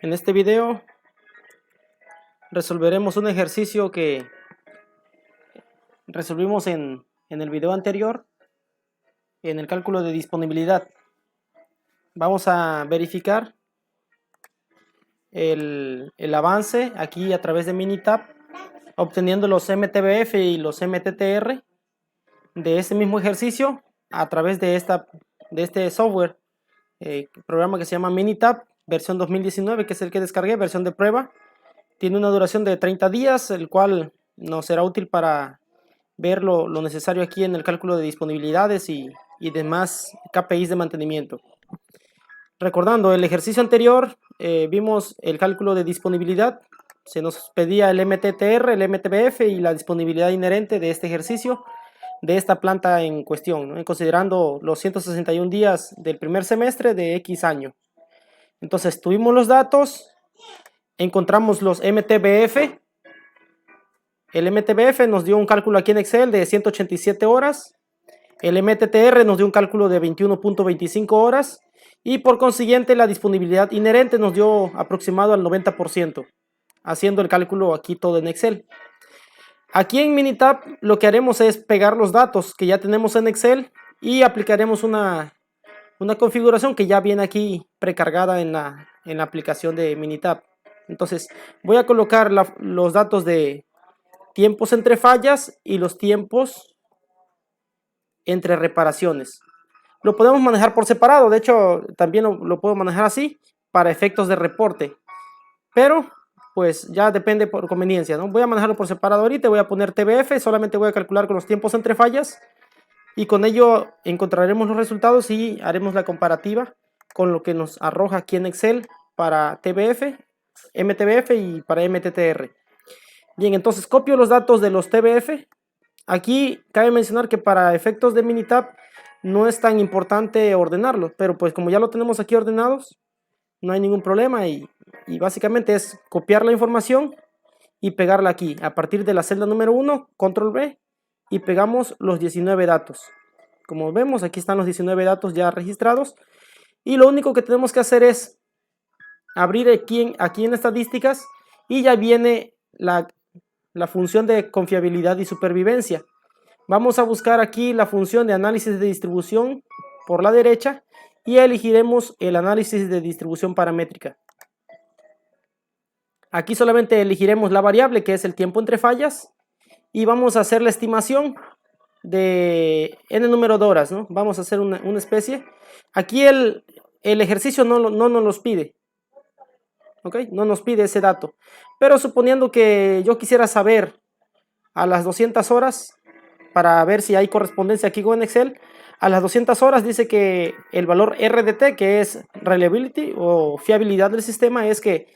En este video resolveremos un ejercicio que resolvimos en el video anterior, en el cálculo de disponibilidad. Vamos a verificar el avance aquí a través de Minitab, obteniendo los MTBF y los MTTR de este mismo ejercicio a través de este software, programa que se llama Minitab, versión 2019, que es el que descargué, versión de prueba. Tiene una duración de 30 días, el cual nos será útil para ver lo necesario aquí en el cálculo de disponibilidades y demás KPIs de mantenimiento. Recordando, el ejercicio anterior vimos el cálculo de disponibilidad. Se nos pedía el MTTR, el MTBF y la disponibilidad inherente de este ejercicio, de esta planta en cuestión, ¿no? Considerando los 161 días del primer semestre de X año. Entonces tuvimos los datos, encontramos los MTBF. El MTBF nos dio un cálculo aquí en Excel de 187 horas. El MTTR nos dio un cálculo de 21.25 horas. Y por consiguiente la disponibilidad inherente nos dio aproximado al 90%. Haciendo el cálculo aquí todo en Excel. Aquí en Minitab lo que haremos es pegar los datos que ya tenemos en Excel y aplicaremos una configuración que ya viene aquí precargada en la aplicación de Minitab. Entonces voy a colocar los datos de tiempos entre fallas y los tiempos entre reparaciones. Lo podemos manejar por separado, de hecho también lo puedo manejar así para efectos de reporte, pero pues ya depende por conveniencia, ¿no? Voy a manejarlo por separado ahorita, voy a poner TBF, solamente voy a calcular con los tiempos entre fallas y con ello encontraremos los resultados y haremos la comparativa con lo que nos arroja aquí en Excel para TBF, MTBF y para MTTR. Bien, entonces copio los datos de los TBF. Aquí cabe mencionar que para efectos de Minitab no es tan importante ordenarlos, pero pues como ya lo tenemos aquí ordenados, no hay ningún problema y básicamente es copiar la información y pegarla aquí. A partir de la celda número 1, control V y pegamos los 19 datos. Como vemos, aquí están los 19 datos ya registrados y lo único que tenemos que hacer es abrir aquí en estadísticas y ya viene la función de confiabilidad y supervivencia. Vamos a buscar aquí la función de análisis de distribución por la derecha y elegiremos el análisis de distribución paramétrica. Aquí solamente elegiremos la variable que es el tiempo entre fallas y vamos a hacer la estimación de n número de horas, ¿no? Vamos a hacer una especie. Aquí el ejercicio no nos los pide. ¿Ok? No nos pide ese dato. Pero suponiendo que yo quisiera saber a las 200 horas, para ver si hay correspondencia aquí con Excel, a las 200 horas dice que el valor RDT, que es Reliability o fiabilidad del sistema, es que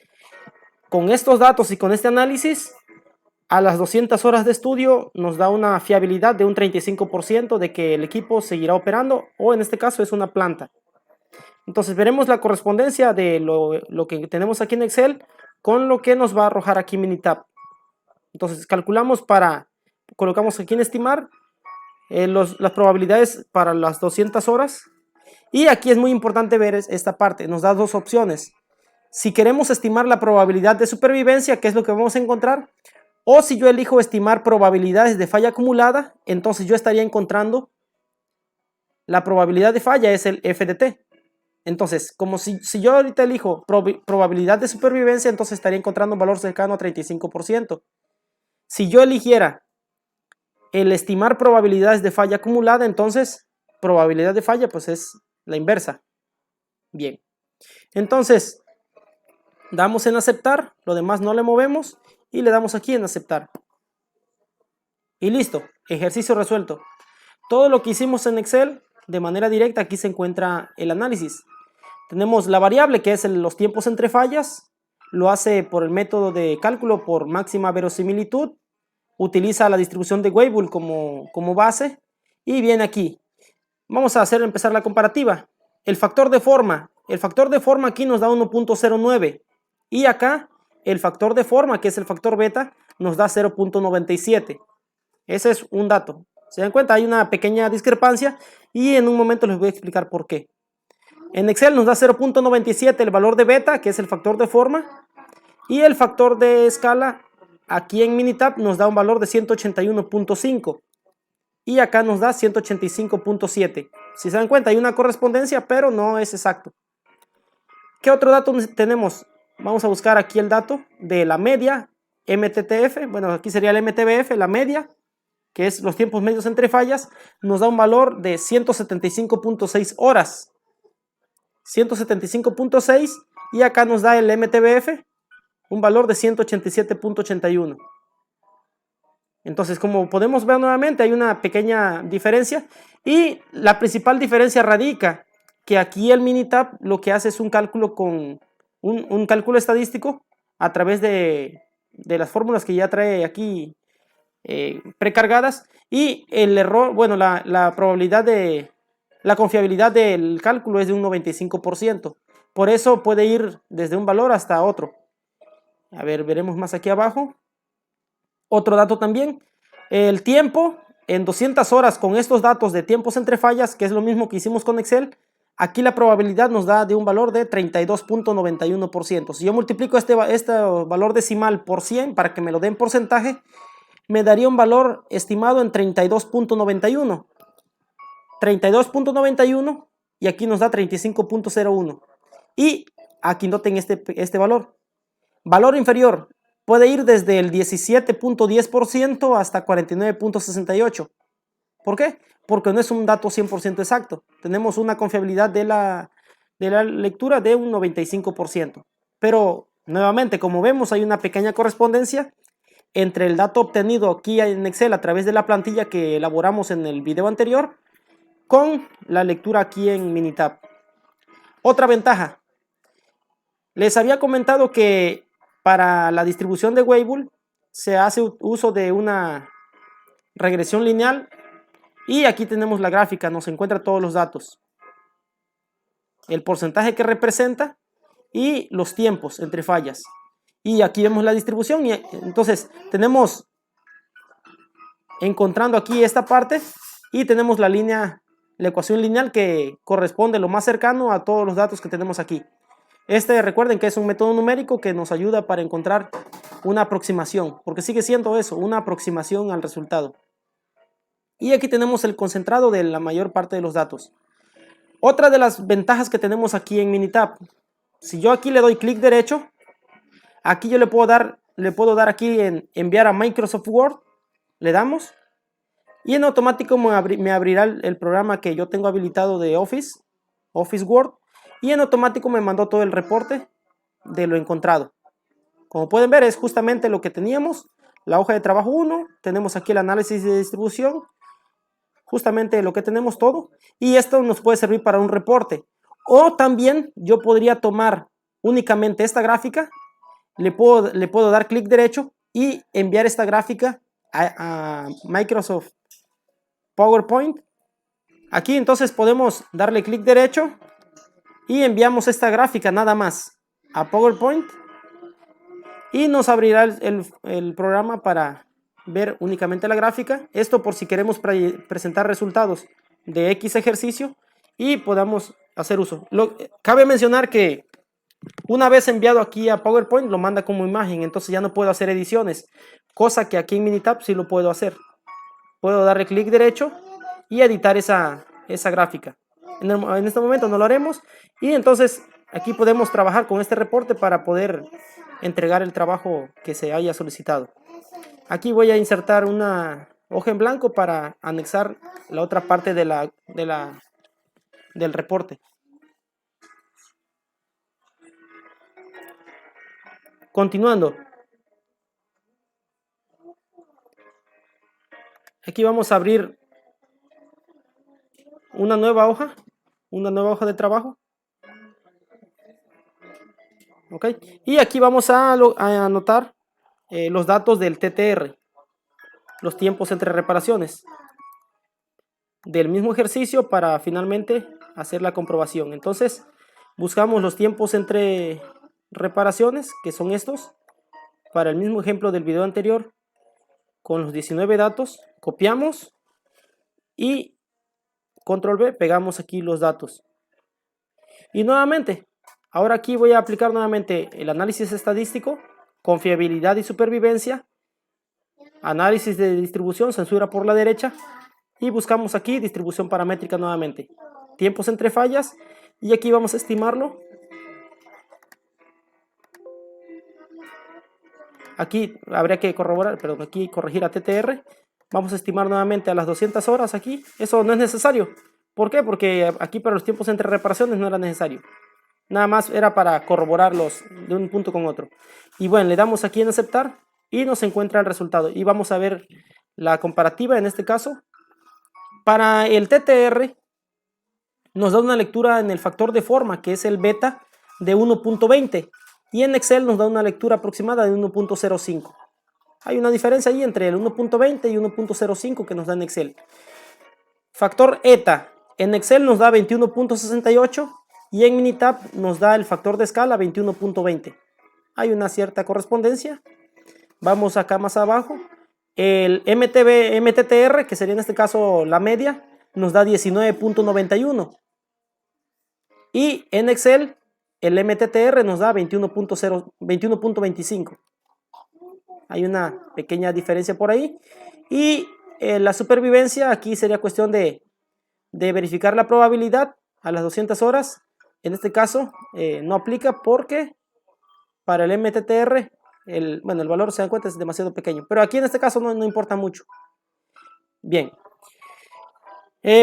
con estos datos y con este análisis, a las 200 horas de estudio nos da una fiabilidad de un 35% de que el equipo seguirá operando, o en este caso es una planta. Entonces veremos la correspondencia de lo que tenemos aquí en Excel con lo que nos va a arrojar aquí Minitab. Entonces calculamos colocamos aquí en estimar las probabilidades para las 200 horas. Y aquí es muy importante ver esta parte, nos da dos opciones. Si queremos estimar la probabilidad de supervivencia, que es lo que vamos a encontrar, o si yo elijo estimar probabilidades de falla acumulada, entonces yo estaría encontrando la probabilidad de falla, es el FDT. Entonces, como si yo ahorita elijo probabilidad de supervivencia, entonces estaría encontrando un valor cercano a 35%. Si yo eligiera el estimar probabilidades de falla acumulada, entonces probabilidad de falla pues es la inversa. Bien, entonces damos en aceptar, lo demás no le movemos y le damos aquí en aceptar. Y listo, ejercicio resuelto. Todo lo que hicimos en Excel de manera directa, aquí se encuentra el análisis. Tenemos la variable que es los tiempos entre fallas, lo hace por el método de cálculo por máxima verosimilitud, utiliza la distribución de Weibull como base y viene aquí. Vamos a empezar la comparativa. El factor de forma aquí nos da 1.09 y acá el factor de forma, que es el factor beta, nos da 0.97. Ese es un dato. ¿Se dan cuenta? Hay una pequeña discrepancia y en un momento les voy a explicar por qué. En Excel nos da 0.97 el valor de beta, que es el factor de forma, y el factor de escala aquí en Minitab nos da un valor de 181.5 y acá nos da 185.7. Si se dan cuenta hay una correspondencia, pero no es exacto. ¿Qué otro dato tenemos? Vamos a buscar aquí el dato de la media MTTF, bueno, aquí sería el MTBF, la media, que es los tiempos medios entre fallas, nos da un valor de 175.6 horas. 175.6 y acá nos da el MTBF un valor de 187.81. Entonces, como podemos ver nuevamente, hay una pequeña diferencia y la principal diferencia radica que aquí el Minitab lo que hace es un cálculo con un cálculo estadístico a través de las fórmulas que ya trae aquí precargadas, y el error, bueno, la probabilidad de la confiabilidad del cálculo es de un 95%. Por eso puede ir desde un valor hasta otro. A ver, veremos más aquí abajo. Otro dato también, el tiempo en 200 horas con estos datos de tiempos entre fallas, que es lo mismo que hicimos con Excel. Aquí la probabilidad nos da de un valor de 32.91%. Si yo multiplico este valor decimal por 100 para que me lo den porcentaje, me daría un valor estimado en 32.91. 32.91 y aquí nos da 35.01. Y aquí noten este valor. Valor inferior puede ir desde el 17.10% hasta 49.68%. ¿Por qué? Porque no es un dato 100% exacto. Tenemos una confiabilidad de la lectura de un 95%. Pero nuevamente, como vemos, hay una pequeña correspondencia entre el dato obtenido aquí en Excel a través de la plantilla que elaboramos en el video anterior con la lectura aquí en Minitab. Otra ventaja. Les había comentado que para la distribución de Weibull se hace uso de una regresión lineal y aquí tenemos la gráfica, nos encuentra todos los datos. El porcentaje que representa y los tiempos entre fallas. Y aquí vemos la distribución y entonces tenemos encontrando aquí esta parte y tenemos la ecuación lineal que corresponde lo más cercano a todos los datos que tenemos aquí. Recuerden que es un método numérico que nos ayuda para encontrar una aproximación, porque sigue siendo eso, una aproximación al resultado. Y aquí tenemos el concentrado de la mayor parte de los datos. Otra de las ventajas que tenemos aquí en Minitab, si yo aquí le doy clic derecho, aquí yo le puedo dar aquí en enviar a Microsoft Word, le damos y en automático me abrirá el programa que yo tengo habilitado de Office Word, y en automático me mandó todo el reporte de lo encontrado. Como pueden ver, es justamente lo que teníamos, la hoja de trabajo 1, tenemos aquí el análisis de distribución, justamente lo que tenemos todo, y esto nos puede servir para un reporte. O también yo podría tomar únicamente esta gráfica, le puedo dar clic derecho y enviar esta gráfica a Microsoft PowerPoint. Aquí entonces podemos darle clic derecho y enviamos esta gráfica nada más a PowerPoint y nos abrirá el programa para ver únicamente la gráfica. Esto por si queremos presentar resultados de X ejercicio y podamos hacer uso. Cabe mencionar que una vez enviado aquí a PowerPoint lo manda como imagen, entonces ya no puedo hacer ediciones, cosa que aquí en Minitab sí lo puedo hacer. Puedo darle clic derecho y editar esa gráfica. En este momento no lo haremos y entonces aquí podemos trabajar con este reporte para poder entregar el trabajo que se haya solicitado. Aquí voy a insertar una hoja en blanco para anexar la otra parte del reporte. Continuando. Aquí vamos a abrir una nueva hoja de trabajo. ¿Ok? Y aquí vamos a anotar los datos del TTR, los tiempos entre reparaciones del mismo ejercicio para finalmente hacer la comprobación. Entonces buscamos los tiempos entre reparaciones, que son estos, para el mismo ejemplo del video anterior, con los 19 datos, copiamos y control V, pegamos aquí los datos. Y nuevamente, ahora aquí voy a aplicar nuevamente el análisis estadístico, confiabilidad y supervivencia, análisis de distribución, censura por la derecha, y buscamos aquí distribución paramétrica nuevamente, tiempos entre fallas, y aquí vamos a estimarlo. Aquí habría que corroborar, perdón, aquí corregir a TTR. Vamos a estimar nuevamente a las 200 horas aquí. Eso no es necesario. ¿Por qué? Porque aquí para los tiempos entre reparaciones no era necesario. Nada más era para corroborarlos de un punto con otro. Y bueno, le damos aquí en aceptar y nos encuentra el resultado. Y vamos a ver la comparativa en este caso. Para el TTR nos da una lectura en el factor de forma, que es el beta, de 1.20. Y en Excel nos da una lectura aproximada de 1.05. Hay una diferencia ahí entre el 1.20 y 1.05 que nos da en Excel. Factor eta. En Excel nos da 21.68 y en Minitab nos da el factor de escala 21.20. Hay una cierta correspondencia. Vamos acá más abajo. El MTTR, que sería en este caso la media, nos da 19.91. Y en Excel, el MTTR nos da 21.25. Hay una pequeña diferencia por ahí. Y la supervivencia, aquí sería cuestión de verificar la probabilidad a las 200 horas. En este caso, no aplica porque para el MTTR, el valor, se dan cuenta, es demasiado pequeño. Pero aquí en este caso no importa mucho. Bien.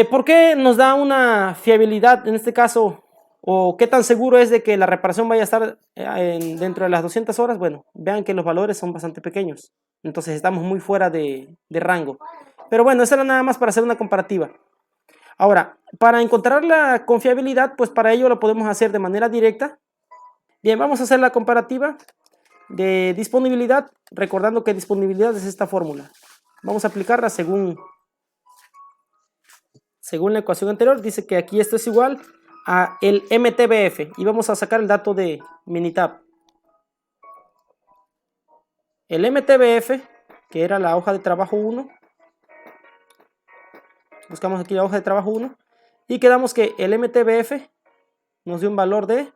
¿Por qué nos da una fiabilidad en este caso? ¿O qué tan seguro es de que la reparación vaya a estar dentro de las 200 horas? Bueno, vean que los valores son bastante pequeños. Entonces estamos muy fuera de rango. Pero bueno, eso era nada más para hacer una comparativa. Ahora, para encontrar la confiabilidad, pues para ello lo podemos hacer de manera directa. Bien, vamos a hacer la comparativa de disponibilidad, recordando que disponibilidad es esta fórmula. Vamos a aplicarla según la ecuación anterior. Dice que aquí esto es igual a el MTBF y vamos a sacar el dato de Minitab. El MTBF, que era la hoja de trabajo 1, buscamos aquí la hoja de trabajo 1 y quedamos que el MTBF nos dio un valor de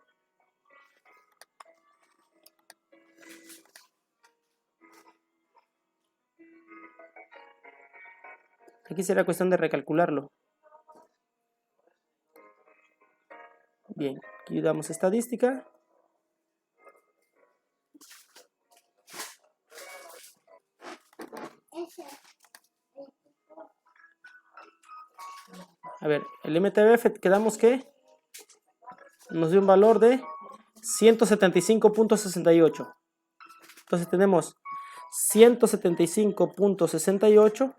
'aquí sería cuestión de recalcularlo'. Bien, aquí damos estadística. A ver, el MTBF quedamos que nos dio un valor de 175.68. Entonces tenemos 175.68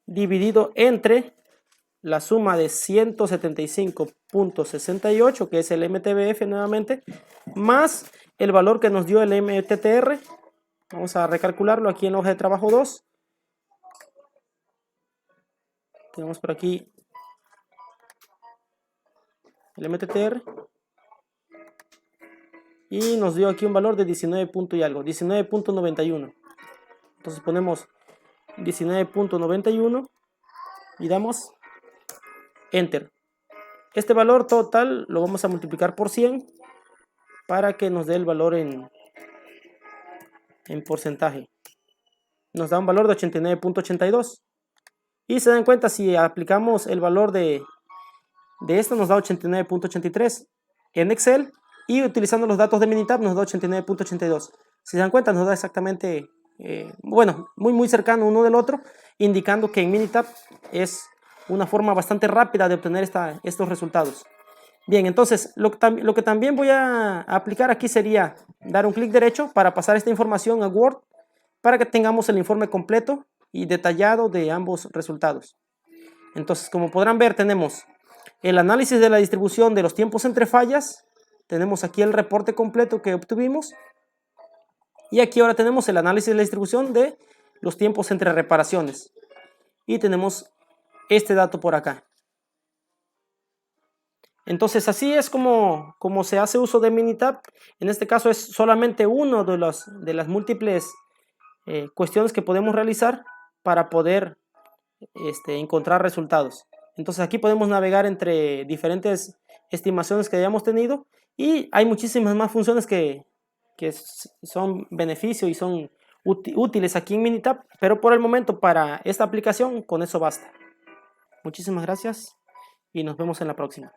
dividido entre la suma de 175.68, que es el MTBF nuevamente, más el valor que nos dio el MTTR. Vamos a recalcularlo aquí en la hoja de trabajo 2. Tenemos por aquí el MTTR. Y nos dio aquí un valor de 19 y algo, 19.91. Entonces ponemos 19.91 y damos Enter. Este valor total lo vamos a multiplicar por 100 para que nos dé el valor en porcentaje. Nos da un valor de 89.82. Y se dan cuenta, si aplicamos el valor de esto, nos da 89.83 en Excel. Y utilizando los datos de Minitab nos da 89.82. Si se dan cuenta, nos da exactamente, muy cercano uno del otro, indicando que en Minitab es una forma bastante rápida de obtener estos resultados. Bien, entonces lo que también voy a aplicar aquí sería dar un clic derecho para pasar esta información a Word para que tengamos el informe completo y detallado de ambos resultados. Entonces, como podrán ver, tenemos el análisis de la distribución de los tiempos entre fallas. Tenemos aquí el reporte completo que obtuvimos. Y aquí ahora tenemos el análisis de la distribución de los tiempos entre reparaciones. Y tenemos este dato por acá. Entonces así es como se hace uso de Minitab. En este caso es solamente uno de las múltiples cuestiones que podemos realizar para poder encontrar resultados. Entonces aquí podemos navegar entre diferentes estimaciones que hayamos tenido, y hay muchísimas más funciones que son beneficio y son útiles aquí en Minitab, pero por el momento para esta aplicación con eso basta. Muchísimas gracias y nos vemos en la próxima.